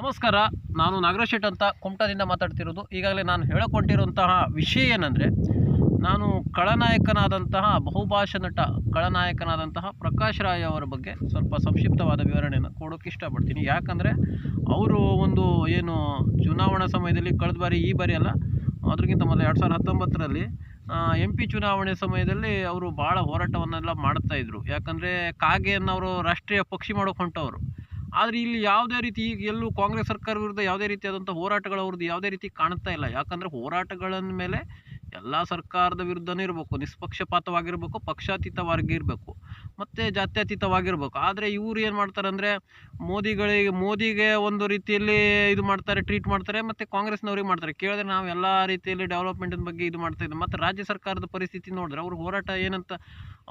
ನಮಸ್ಕಾರ. ನಾನು ನಾಗರಾಜ್ ಶೆಟ್ ಅಂತ ಕುಮಟಾದಿಂದ ಮಾತಾಡ್ತಿರೋದು. ಈಗಾಗಲೇ ನಾನು ಹೇಳಿಕೊಂಡಿರುವಂತಹ ವಿಷಯ ಏನಂದರೆ, ನಾನು ಖಳನಾಯಕನಾದಂತಹ ಬಹುಭಾಷಾ ನಟ ಖಳನಾಯಕನಾದಂತಹ ಪ್ರಕಾಶ್ ರಾಯ್ ಅವರ ಬಗ್ಗೆ ಸ್ವಲ್ಪ ಸಂಕ್ಷಿಪ್ತವಾದ ವಿವರಣೆಯನ್ನು ಕೊಡೋಕ್ಕೆ ಇಷ್ಟಪಡ್ತೀನಿ. ಯಾಕಂದರೆ ಅವರು ಒಂದು ಏನು ಚುನಾವಣಾ ಸಮಯದಲ್ಲಿ ಕಳೆದ ಬಾರಿ, ಈ ಬಾರಿ ಅಲ್ಲ, ಅದಕ್ಕಿಂತ ಮೊದಲು 2019ರಲ್ಲಿ MP ಚುನಾವಣೆ ಸಮಯದಲ್ಲಿ ಅವರು ಭಾಳ ಹೋರಾಟವನ್ನೆಲ್ಲ ಮಾಡ್ತಾಯಿದ್ರು. ಯಾಕಂದರೆ ಕಾಗೆಯನ್ನು ಅವರು ರಾಷ್ಟ್ರೀಯ ಪಕ್ಷಿ ಮಾಡೋಕೆ ಹೊಂಟವರು. ಆದರೆ ಇಲ್ಲಿ ಯಾವುದೇ ರೀತಿ ಈಗ ಎಲ್ಲೂ ಕಾಂಗ್ರೆಸ್ ಸರ್ಕಾರ ವಿರುದ್ಧ ಯಾವುದೇ ರೀತಿಯಾದಂಥ ಹೋರಾಟಗಳು ಅವ್ರದ್ದು ಯಾವುದೇ ರೀತಿ ಕಾಣ್ತಾ ಇಲ್ಲ. ಯಾಕಂದರೆ ಹೋರಾಟಗಳ ಮೇಲೆ ಎಲ್ಲ ಸರ್ಕಾರದ ವಿರುದ್ಧನೇ ಇರಬೇಕು, ನಿಷ್ಪಕ್ಷಪಾತವಾಗಿರಬೇಕು, ಪಕ್ಷಾತೀತವಾಗಿರಬೇಕು ಮತ್ತು ಜಾತ್ಯತೀತವಾಗಿರಬೇಕು. ಆದರೆ ಇವರು ಏನು ಮಾಡ್ತಾರೆ ಅಂದರೆ, ಮೋದಿಗೆ ಒಂದು ರೀತಿಯಲ್ಲಿ ಇದು ಮಾಡ್ತಾರೆ, ಟ್ರೀಟ್ ಮಾಡ್ತಾರೆ, ಮತ್ತು ಕಾಂಗ್ರೆಸ್ನವ್ರಿಗೆ ಮಾಡ್ತಾರೆ. ಕೇಳಿದ್ರೆ ನಾವು ಎಲ್ಲ ರೀತಿಯಲ್ಲಿ ಡೆವಲಪ್ಮೆಂಟಿನ ಬಗ್ಗೆ ಇದು ಮಾಡ್ತಾ ಇದ್ದೀವಿ. ಮತ್ತು ರಾಜ್ಯ ಸರ್ಕಾರದ ಪರಿಸ್ಥಿತಿ ನೋಡಿದ್ರೆ ಅವ್ರ ಹೋರಾಟ ಏನಂತ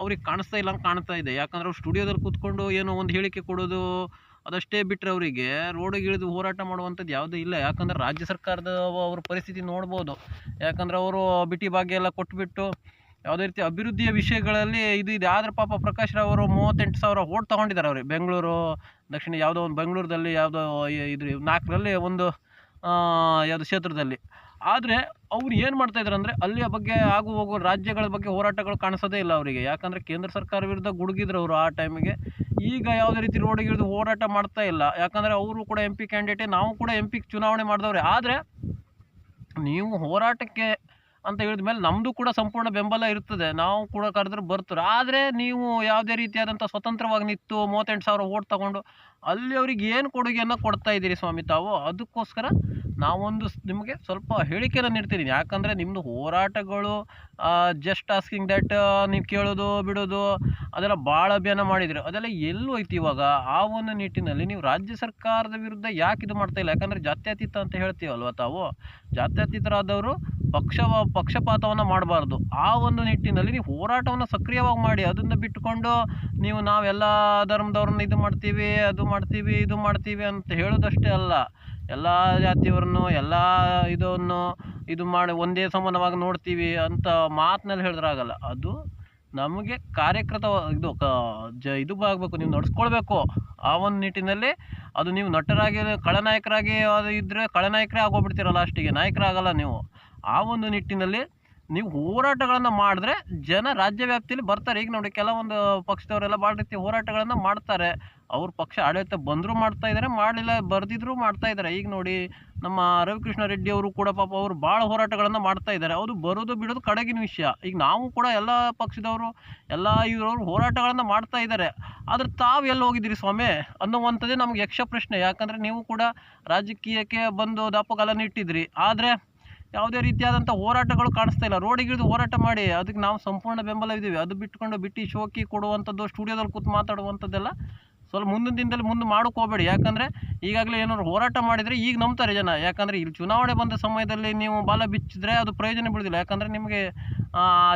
ಅವ್ರಿಗೆ ಕಾಣಿಸ್ತಾ ಇಲ್ಲ ಅಂತ ಕಾಣ್ತಾ ಇದೆ. ಯಾಕಂದರೆ ಅವ್ರು ಸ್ಟುಡಿಯೋದಲ್ಲಿ ಕೂತ್ಕೊಂಡು ಏನೋ ಒಂದು ಹೇಳಿಕೆ ಕೊಡೋದು ಅದಷ್ಟೇ ಬಿಟ್ಟರೆ ಅವರಿಗೆ ರೋಡಿಗೆ ಇಳಿದು ಹೋರಾಟ ಮಾಡುವಂಥದ್ದು ಯಾವುದೂ ಇಲ್ಲ. ಯಾಕಂದರೆ ರಾಜ್ಯ ಸರ್ಕಾರದ ಅವ್ರ ಪರಿಸ್ಥಿತಿ ನೋಡ್ಬೋದು. ಯಾಕಂದರೆ ಅವರು ಬಿಟಿ ಭಾಗ್ಯ ಎಲ್ಲ ಕೊಟ್ಬಿಟ್ಟು ಯಾವುದೇ ರೀತಿ ಅಭಿವೃದ್ಧಿಯ ವಿಷಯಗಳಲ್ಲಿ ಇದು ಇದೆ. ಆದರೆ ಪಾಪ ಪ್ರಕಾಶ್ ರಾವ್ ಅವರು 38,000 ಓಟ್ ತೊಗೊಂಡಿದ್ದಾರೆ. ಅವ್ರಿಗೆ ಬೆಂಗಳೂರು ದಕ್ಷಿಣ ಯಾವುದೋ ಒಂದು ಬೆಂಗಳೂರಲ್ಲಿ ಯಾವುದೋ ಇದ್ರ 4ರಲ್ಲಿ ಒಂದು ಯಾವುದು ಕ್ಷೇತ್ರದಲ್ಲಿ. ಆದರೆ ಅವ್ರು ಏನು ಮಾಡ್ತಾಯಿದ್ದಾರೆ ಅಂದರೆ, ಅಲ್ಲಿಯ ಬಗ್ಗೆ ಆಗು ಹೋಗೋ ರಾಜ್ಯಗಳ ಬಗ್ಗೆ ಹೋರಾಟಗಳು ಕಾಣಿಸೋದೇ ಇಲ್ಲ ಅವರಿಗೆ. ಯಾಕಂದರೆ ಕೇಂದ್ರ ಸರ್ಕಾರ ವಿರುದ್ಧ ಗುಡುಗಿದ್ರು ಅವರು ಆ ಟೈಮಿಗೆ. ಈಗ ಯಾವುದೇ ರೀತಿ ರೋಡಿಗೆ ಇಳಿದು ಹೋರಾಟ ಮಾಡ್ತಾ ಇಲ್ಲ. ಯಾಕಂದರೆ ಅವರು ಕೂಡ MP ಕ್ಯಾಂಡಿಡೇಟೇ, ನಾವು ಕೂಡ MP ಚುನಾವಣೆ ಮಾಡಿದವ್ರೆ. ಆದರೆ ನೀವು ಹೋರಾಟಕ್ಕೆ ಅಂತ ಹೇಳಿದ ಮೇಲೆ ನಮ್ಮದು ಕೂಡ ಸಂಪೂರ್ಣ ಬೆಂಬಲ ಇರ್ತದೆ, ನಾವು ಕೂಡ ಕರೆದ್ರೆ ಬರ್ತಾರೆ. ಆದರೆ ನೀವು ಯಾವುದೇ ರೀತಿಯಾದಂಥ ಸ್ವತಂತ್ರವಾಗಿ ನಿಂತು 38,000 ಓಟ್ ತಗೊಂಡು ಅಲ್ಲಿ ಅವ್ರಿಗೆ ಏನು ಕೊಡುಗೆಯನ್ನು ಕೊಡ್ತಾ ಇದ್ದೀರಿ ಸ್ವಾಮಿ ತಾವು? ಅದಕ್ಕೋಸ್ಕರ ನಾವೊಂದು ನಿಮಗೆ ಸ್ವಲ್ಪ ಹೇಳಿಕೆಯನ್ನು ನೀಡ್ತಿದ್ದೀನಿ. ಯಾಕಂದರೆ ನಿಮ್ಮದು ಹೋರಾಟಗಳು ಜಸ್ಟ್ ಆಸ್ಕಿಂಗ್ ದ್ಯಾಟ್ ನೀವು ಕೇಳೋದು ಬಿಡೋದು ಅದೆಲ್ಲ ಭಾಳ ಅಭಿಯಾನ ಮಾಡಿದರೆ ಅದೆಲ್ಲ ಎಲ್ಲೂ ಐತಿ ಇವಾಗ. ಆ ಒಂದು ನಿಟ್ಟಿನಲ್ಲಿ ನೀವು ರಾಜ್ಯ ಸರ್ಕಾರದ ವಿರುದ್ಧ ಯಾಕೆ ಇದು ಮಾಡ್ತಾಯಿಲ್ಲ? ಯಾಕಂದರೆ ಜಾತ್ಯತೀತ ಅಂತ ಹೇಳ್ತೀವಲ್ವ ತಾವು, ಜಾತ್ಯತೀತರಾದವರು ಪಕ್ಷಪಾತವನ್ನು ಮಾಡಬಾರ್ದು. ಆ ಒಂದು ನಿಟ್ಟಿನಲ್ಲಿ ನೀವು ಹೋರಾಟವನ್ನು ಸಕ್ರಿಯವಾಗಿ ಮಾಡಿ. ಅದನ್ನು ಬಿಟ್ಟುಕೊಂಡು ನೀವು ನಾವೆಲ್ಲ ಧರ್ಮದವ್ರನ್ನ ಇದು ಮಾಡ್ತೀವಿ, ಅದು ಮಾಡ್ತೀವಿ, ಇದು ಮಾಡ್ತೀವಿ ಅಂತ ಹೇಳೋದಷ್ಟೇ ಅಲ್ಲ, ಎಲ್ಲ ಜಾತಿಯವ್ರನ್ನು ಎಲ್ಲ ಇದು ಮಾಡಿ ಒಂದೇ ಸಮಾನವಾಗಿ ನೋಡ್ತೀವಿ ಅಂತ ಮಾತಿನಲ್ಲಿ ಹೇಳಿದ್ರಾಗಲ್ಲ. ಅದು ನಮಗೆ ಕಾರ್ಯಕೃತ ಇದು ಆಗಬೇಕು, ನೀವು ನಡೆಸ್ಕೊಳ್ಬೇಕು. ಆ ಒಂದು ನಿಟ್ಟಿನಲ್ಲಿ ಅದು ನೀವು ನಟರಾಗಿ ಖಳನಾಯಕರಾಗಿ ಅದು ಇದ್ದರೆ ಖಳನಾಯಕರೇ ಆಗೋಗ್ಬಿಡ್ತೀರ, ಲಾಸ್ಟಿಗೆ ನಾಯಕರಾಗಲ್ಲ ನೀವು. ಆ ಒಂದು ನಿಟ್ಟಿನಲ್ಲಿ ನೀವು ಹೋರಾಟಗಳನ್ನು ಮಾಡಿದ್ರೆ ಜನ ರಾಜ್ಯ ವ್ಯಾಪ್ತಿಯಲ್ಲಿ ಬರ್ತಾರೆ. ಈಗ ನೋಡಿ, ಕೆಲವೊಂದು ಪಕ್ಷದವರೆಲ್ಲ ಭಾಳ ರೀತಿ ಹೋರಾಟಗಳನ್ನು ಮಾಡ್ತಾರೆ. ಅವ್ರ ಪಕ್ಷ ಆಡಳಿತ ಬಂದರೂ ಮಾಡ್ತಾಯಿದ್ದಾರೆ, ಮಾಡಲಿಲ್ಲ ಬರ್ದಿದ್ರು ಮಾಡ್ತಾಯಿದ್ದಾರೆ. ಈಗ ನೋಡಿ, ನಮ್ಮ ರವಿಕೃಷ್ಣ ರೆಡ್ಡಿ ಅವರು ಕೂಡ ಪಾಪ ಅವರು ಭಾಳ ಹೋರಾಟಗಳನ್ನು ಮಾಡ್ತಾಯಿದ್ದಾರೆ. ಅದು ಬರೋದು ಬಿಡೋದು ಕಡೆಗಿನ ವಿಷಯ. ಈಗ ನಾವು ಕೂಡ ಎಲ್ಲ ಪಕ್ಷದವರು ಎಲ್ಲ ಇರೋರು ಹೋರಾಟಗಳನ್ನು ಮಾಡ್ತಾಯಿದ್ದಾರೆ. ಆದರೆ ತಾವು ಎಲ್ಲಿ ಹೋಗಿದ್ದೀರಿ ಸ್ವಾಮಿ ಅನ್ನುವಂಥದ್ದೇ ನಮಗೆ ಯಕ್ಷ ಪ್ರಶ್ನೆ. ಯಾಕಂದರೆ ನೀವು ಕೂಡ ರಾಜಕೀಯಕ್ಕೆ ಬಂದು ದಾಪುಗಾಲನ್ನು ಇಟ್ಟಿದ್ರಿ. ಆದರೆ ಯಾವುದೇ ರೀತಿಯಾದಂಥ ಹೋರಾಟಗಳು ಕಾಣಿಸ್ತಾ ಇಲ್ಲ. ರೋಡಿಗಿಳಿದು ಹೋರಾಟ ಮಾಡಿ, ಅದಕ್ಕೆ ನಾವು ಸಂಪೂರ್ಣ ಬೆಂಬಲ ಇದ್ದೀವಿ. ಅದು ಬಿಟ್ಕೊಂಡು ಬಿಟ್ಟು ಶೋಕಿ ಕೊಡುವಂಥದ್ದು, ಸ್ಟುಡಿಯೋದಲ್ಲಿ ಕೂತು ಮಾತಾಡುವಂಥದ್ದೆಲ್ಲ ಸ್ವಲ್ಪ ಮುಂದಿನ ದಿನದಲ್ಲಿ ಮುಂದೆ ಮಾಡೋಕೆ ಹೋಗಬೇಡಿ. ಯಾಕಂದರೆ ಈಗಾಗಲೇ ಏನಾದ್ರು ಹೋರಾಟ ಮಾಡಿದರೆ ಈಗ ನಂಬ್ತಾರೆ ಜನ. ಯಾಕಂದರೆ ಇಲ್ಲಿ ಚುನಾವಣೆ ಬಂದ ಸಮಯದಲ್ಲಿ ನೀವು ಬಾಲ ಬಿಚ್ಚಿದ್ರೆ ಅದು ಪ್ರಯೋಜನ ಬೀಳೋದಿಲ್ಲ. ಯಾಕಂದರೆ ನಿಮಗೆ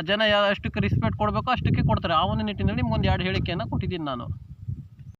ಜನ ಎಷ್ಟಕ್ಕೆ ರೆಸ್ಪೆಕ್ಟ್ ಕೊಡಬೇಕೋ ಅಷ್ಟಕ್ಕೆ ಕೊಡ್ತಾರೆ. ಆ ಒಂದು ನಿಟ್ಟಿನಲ್ಲಿ ನಿಮ್ಗೊಂದು 2 ಹೇಳಿಕೆಯನ್ನು ಕೊಟ್ಟಿದ್ದೀನಿ ನಾನು.